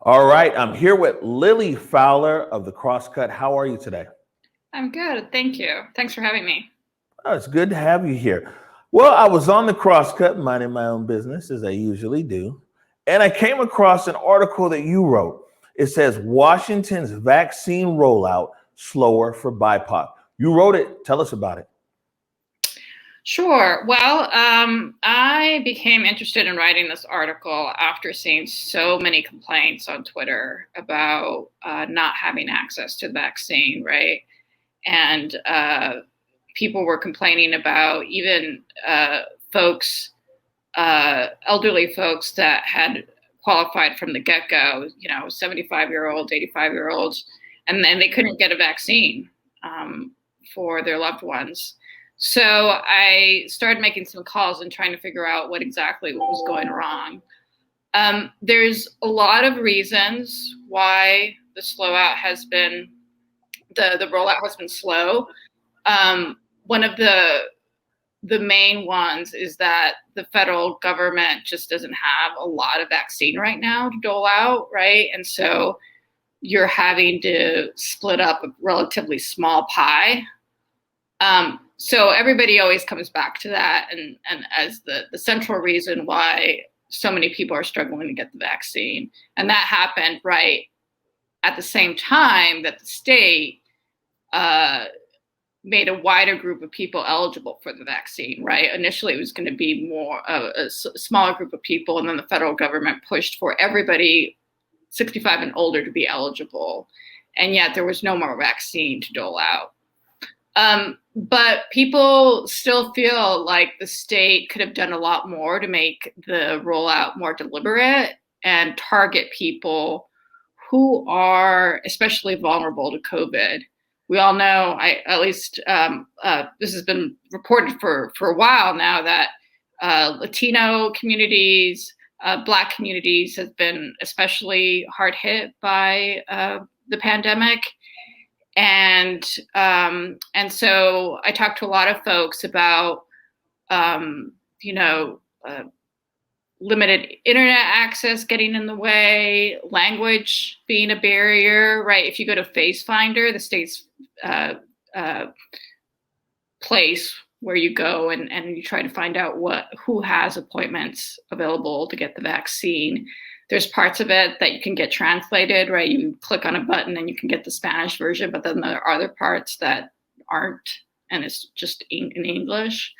All right, I'm here with Lily Fowler of the Crosscut. How are you today? I'm good. Thank you. Thanks for having me. Oh, it's good to have you here. Well, I was on the Crosscut minding my own business as I usually do, and I came across an article that you wrote. It says Washington's vaccine rollout slower for BIPOC. You wrote it. Tell us about it. Sure. Well, I became interested in writing this article after seeing so many complaints on Twitter about not having access to the vaccine, right? And people were complaining about even elderly folks that had qualified from the get-go, 75-year-olds, 85-year-olds, and then they couldn't get a vaccine for their loved ones. So I started making some calls and trying to figure out what was going wrong. There's a lot of reasons why the rollout has been slow. One of the main ones is that the federal government just doesn't have a lot of vaccine right now to dole out, right? And so you're having to split up a relatively small pie. So everybody always comes back to that and as the central reason why so many people are struggling to get the vaccine. And that happened right at the same time that the state made a wider group of people eligible for the vaccine, right? Initially, it was going to be more a smaller group of people, and then the federal government pushed for everybody 65 and older to be eligible. And yet there was no more vaccine to dole out. But people still feel like the state could have done a lot more to make the rollout more deliberate and target people who are especially vulnerable to COVID. We all know, this has been reported for a while now, that Latino communities, Black communities have been especially hard hit by the pandemic. And so I talked to a lot of folks about, limited internet access getting in the way, language being a barrier, right? If you go to FaceFinder, the state's place where you go and you try to find out who has appointments available to get the vaccine, there's parts of it that you can get translated, right? You click on a button and you can get the Spanish version, but then there are other parts that aren't, and it's just in English.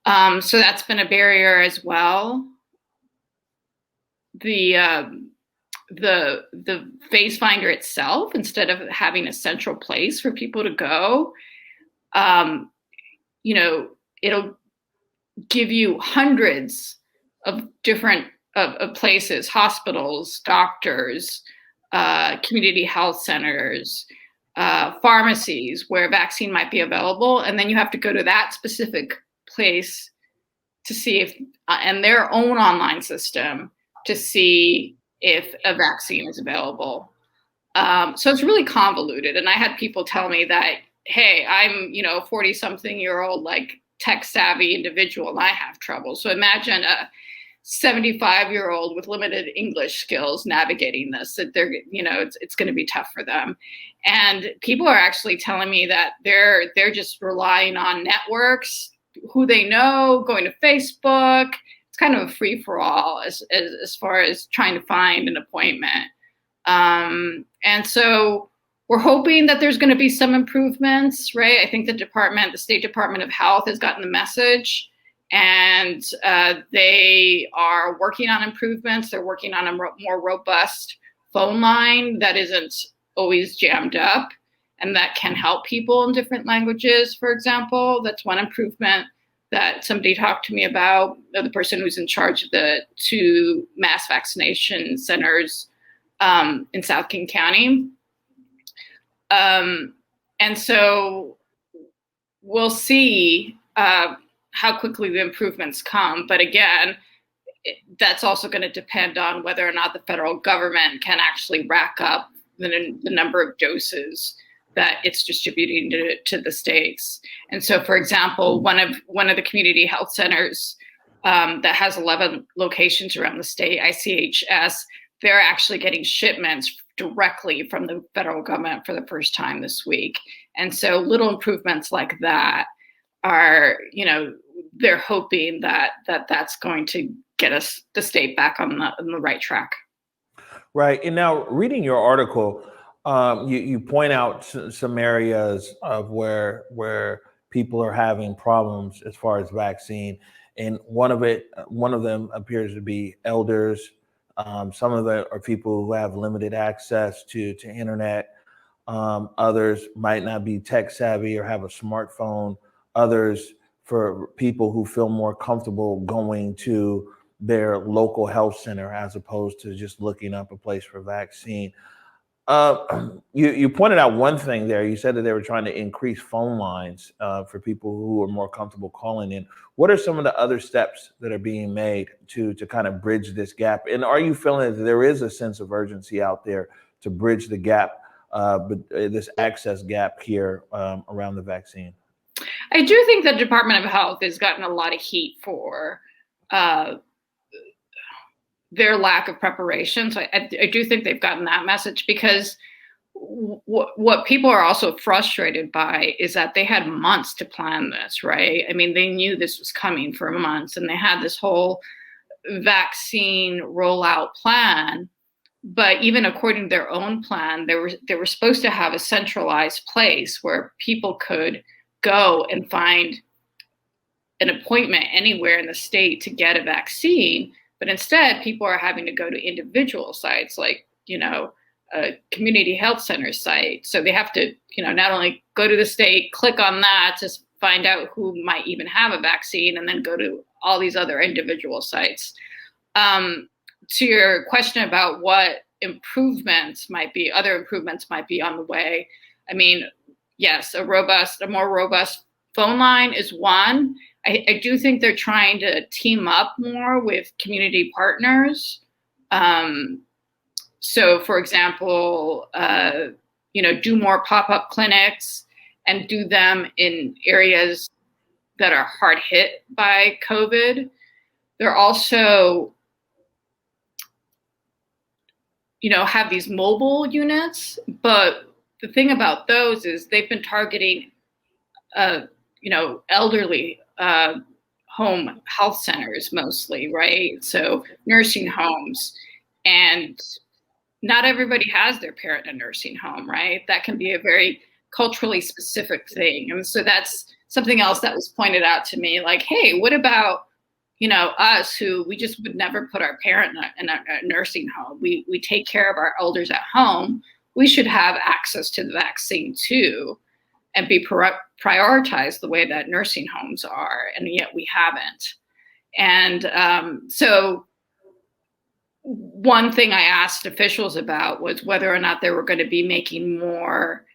So that's been a barrier as well. The face finder itself, instead of having a central place for people to go, it'll give you hundreds of different of places, hospitals, doctors, community health centers, pharmacies where a vaccine might be available. And then you have to go to that specific place to see if, and their own online system, to see if a vaccine is available. So it's really convoluted. And I had people tell me that, hey, I'm, 40-something-year-old, like tech savvy individual, and I have trouble. So imagine a 75-year-old with limited English skills navigating this, that they're, it's going to be tough for them. And people are actually telling me that they're just relying on networks, who they know, going to Facebook. It's kind of a free for all as far as trying to find an appointment. And so we're hoping that there's going to be some improvements, right? I think the State Department of Health has gotten the message, and they are working on improvements. They're working on a more robust phone line that isn't always jammed up and that can help people in different languages, for example. That's one improvement that somebody talked to me about, the person who's in charge of the 2 mass vaccination centers in South King County. And so we'll see how quickly the improvements come. But again, that's also going to depend on whether or not the federal government can actually rack up the number of doses that it's distributing to the states. And so, for example, one of the community health centers that has 11 locations around the state, ICHS, they're actually getting shipments directly from the federal government for the first time this week. And so little improvements like that are, they're hoping that that's going to get us, the state, back on the right track. Right. And now, reading your article, you point out some areas of where people are having problems as far as vaccine, and one of them appears to be elders. Some of them are people who have limited access to internet. Others might not be tech savvy or have a smartphone. Others, for people who feel more comfortable going to their local health center as opposed to just looking up a place for vaccine. You pointed out one thing there. You said that they were trying to increase phone lines for people who are more comfortable calling in. What are some of the other steps that are being made to kind of bridge this gap? And are you feeling that there is a sense of urgency out there to bridge the gap, this access gap here around the vaccine? I do think the Department of Health has gotten a lot of heat for their lack of preparation. So I do think they've gotten that message, because what people are also frustrated by is that they had months to plan this, right? I mean, they knew this was coming for months, and they had this whole vaccine rollout plan. But even according to their own plan, they were supposed to have a centralized place where people could go and find an appointment anywhere in the state to get a vaccine. But instead, people are having to go to individual sites, like, a community health center site. So they have to, not only go to the state, click on that to find out who might even have a vaccine, and then go to all these other individual sites. To your question about what other improvements might be on the way. I mean, yes, a more robust phone line is one. I do think they're trying to team up more with community partners. So, for example, do more pop-up clinics and do them in areas that are hard hit by COVID. They're also, have these mobile units, but the thing about those is they've been targeting, elderly home health centers mostly, right? So nursing homes, and not everybody has their parent in a nursing home, right? That can be a very culturally specific thing. And so that's something else that was pointed out to me, like, hey, what about, us who we just would never put our parent in a nursing home. We take care of our elders at home. We should have access to the vaccine too, and be prioritized the way that nursing homes are, and yet we haven't. And so one thing I asked officials about was whether or not they were going to be making more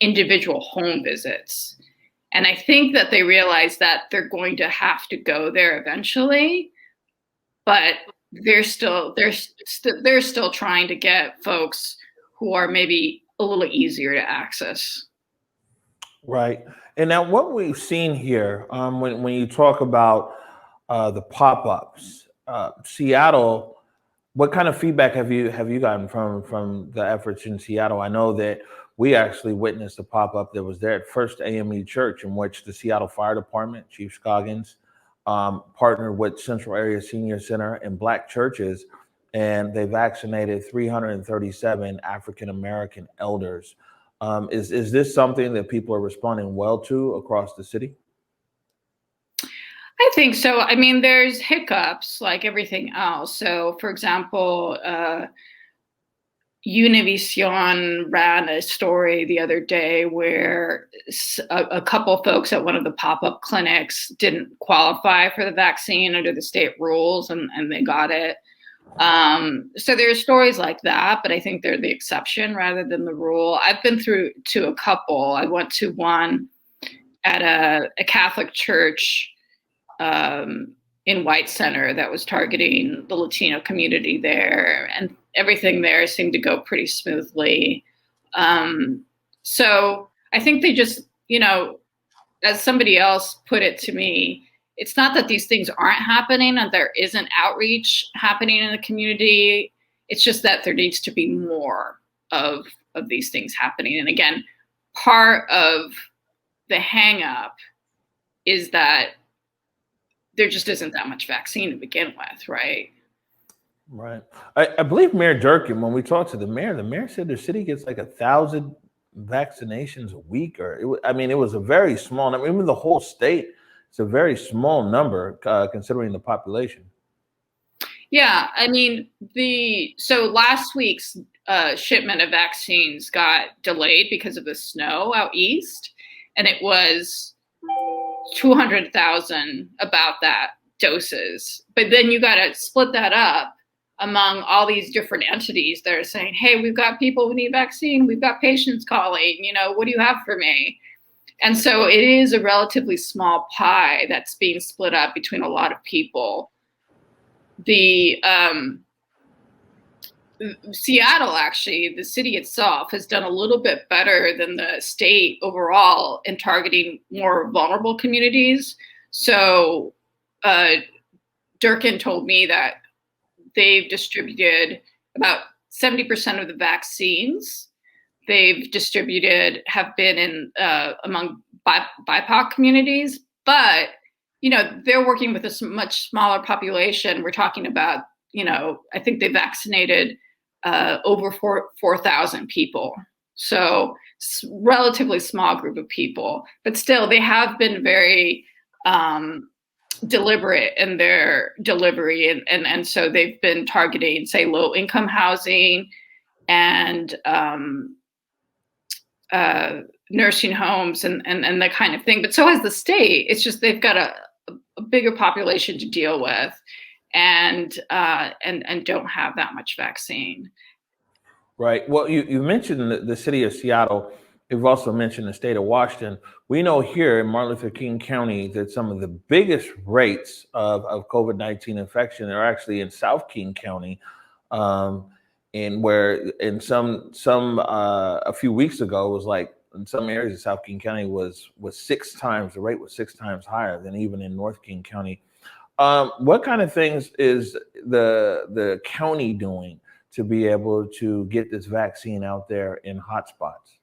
individual home visits. And I think that they realize that they're going to have to go there eventually, but they're still trying to get folks who are maybe a little easier to access. Right. And now what we've seen here, when you talk about the pop-ups, Seattle, what kind of feedback have you gotten from the efforts in Seattle? I know that we actually witnessed a pop-up that was there at First AME Church, in which the Seattle Fire Department, Chief Scoggins, partnered with Central Area Senior Center and Black churches, and they vaccinated 337 African-American elders. Is this something that people are responding well to across the city? I think so. I mean, there's hiccups like everything else. So, for example, Univision ran a story the other day where a couple folks at one of the pop-up clinics didn't qualify for the vaccine under the state rules, and they got it. So there's stories like that, but I think they're the exception rather than the rule. I've been through to a couple. I went to one at a Catholic church in White Center that was targeting the Latino community there, and everything there seemed to go pretty smoothly. So I think they just, as somebody else put it to me, it's not that these things aren't happening and there isn't outreach happening in the community. It's just that there needs to be more of these things happening. And again, part of the hang up is that there just isn't that much vaccine to begin with, right? Right. I believe Mayor Durkin, when we talked to the mayor said their city gets like 1,000 vaccinations a week, or it was a very small number. Even the whole state, it's a very small number considering the population. Yeah, I mean, so last week's shipment of vaccines got delayed because of the snow out east, and it was 200,000 about that doses. But then you got to split that up among all these different entities that are saying, hey, we've got people who need vaccine. We've got patients calling, what do you have for me? And so it is a relatively small pie that's being split up between a lot of people. The Seattle, actually, the city itself has done a little bit better than the state overall in targeting more vulnerable communities. So Durkin told me that they've distributed about 70% of the vaccines they've distributed have been among BIPOC communities, but they're working with a much smaller population. We're talking about, I think they vaccinated over 4,000 people. So relatively small group of people, but still they have been very deliberate in their delivery. And so they've been targeting, say, low income housing and nursing homes and that kind of thing. But so has the state. It's just they've got a bigger population to deal with and don't have that much vaccine. Right. Well, you mentioned the city of Seattle. You've also mentioned the state of Washington. We know here in Martin Luther King County that some of the biggest rates of COVID-19 infection are actually in South King County. And where in some a few weeks ago, it was like in some areas of South King County was 6 times, the rate was 6 times higher than even in North King County. What kind of things is the county doing to be able to get this vaccine out there in hotspots?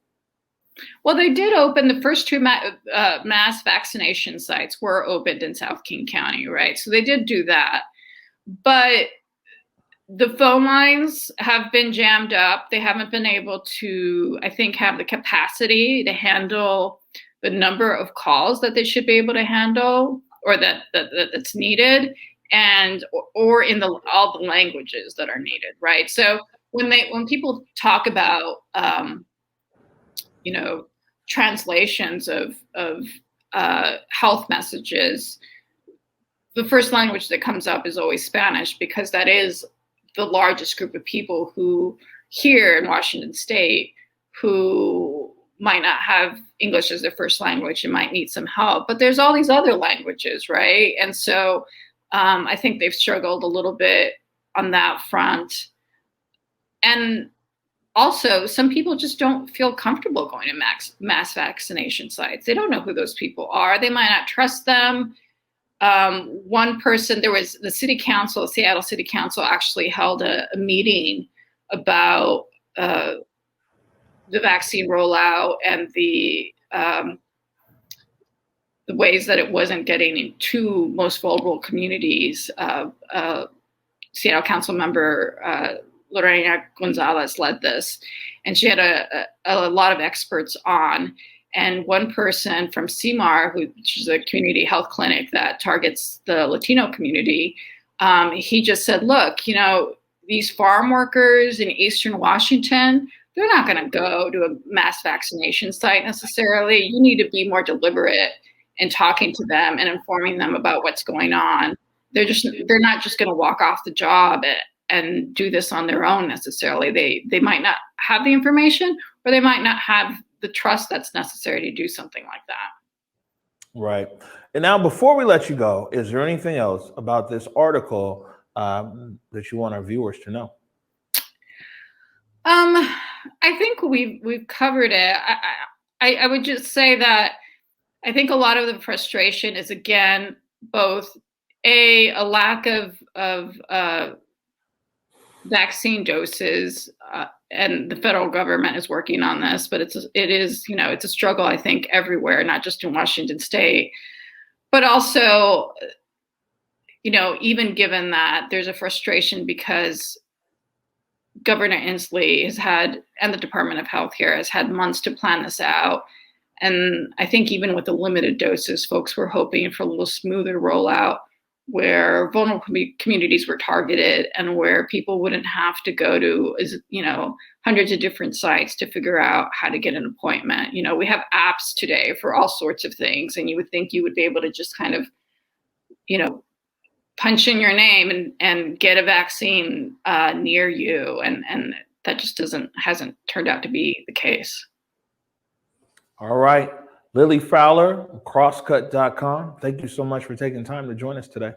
Well, they did open the first 2 mass vaccination sites were opened in South King County, right? So they did do that, but the phone lines have been jammed up. They haven't been able to, I think, have the capacity to handle the number of calls that they should be able to handle or that's needed, and or in all the languages that are needed, right? So when people talk about translations of health messages, the first language that comes up is always Spanish, because that is the largest group of people who here in Washington State who might not have English as their first language and might need some help. But there's all these other languages, right? And so I think they've struggled a little bit on that front. And also, some people just don't feel comfortable going to mass vaccination sites. They don't know who those people are. They might not trust them. One person, there was the city council, Seattle City Council actually held a meeting about the vaccine rollout and the ways that it wasn't getting into most vulnerable communities. Seattle Council member Lorena Gonzalez led this, and she had a lot of experts on. And one person from CMAR, which is a community health clinic that targets the Latino community, he just said, look, these farm workers in Eastern Washington, they're not going to go to a mass vaccination site necessarily. You need to be more deliberate in talking to them and informing them about what's going on. They're not just going to walk off the job and do this on their own necessarily. They might not have the information, or they might not have the trust that's necessary to do something like that. Right. And now, before we let you go, is there anything else about this article that you want our viewers to know? I think we've covered it. I would just say that I think a lot of the frustration is, again, both a lack of vaccine doses, and the federal government is working on this, but it is, you know, it's a struggle, I think, everywhere, not just in Washington State, but also, you know, even given that, there's a frustration because Governor Inslee has had, and the Department of Health here has had months to plan this out. And I think even with the limited doses, folks were hoping for a little smoother rollout where vulnerable communities were targeted and where people wouldn't have to go to, you know, hundreds of different sites to figure out how to get an appointment. You know, we have apps today for all sorts of things, and you would think you would be able to just kind of, you know, punch in your name and get a vaccine near you. And that just hasn't turned out to be the case. All right. Lily Fowler, crosscut.com. Thank you so much for taking time to join us today.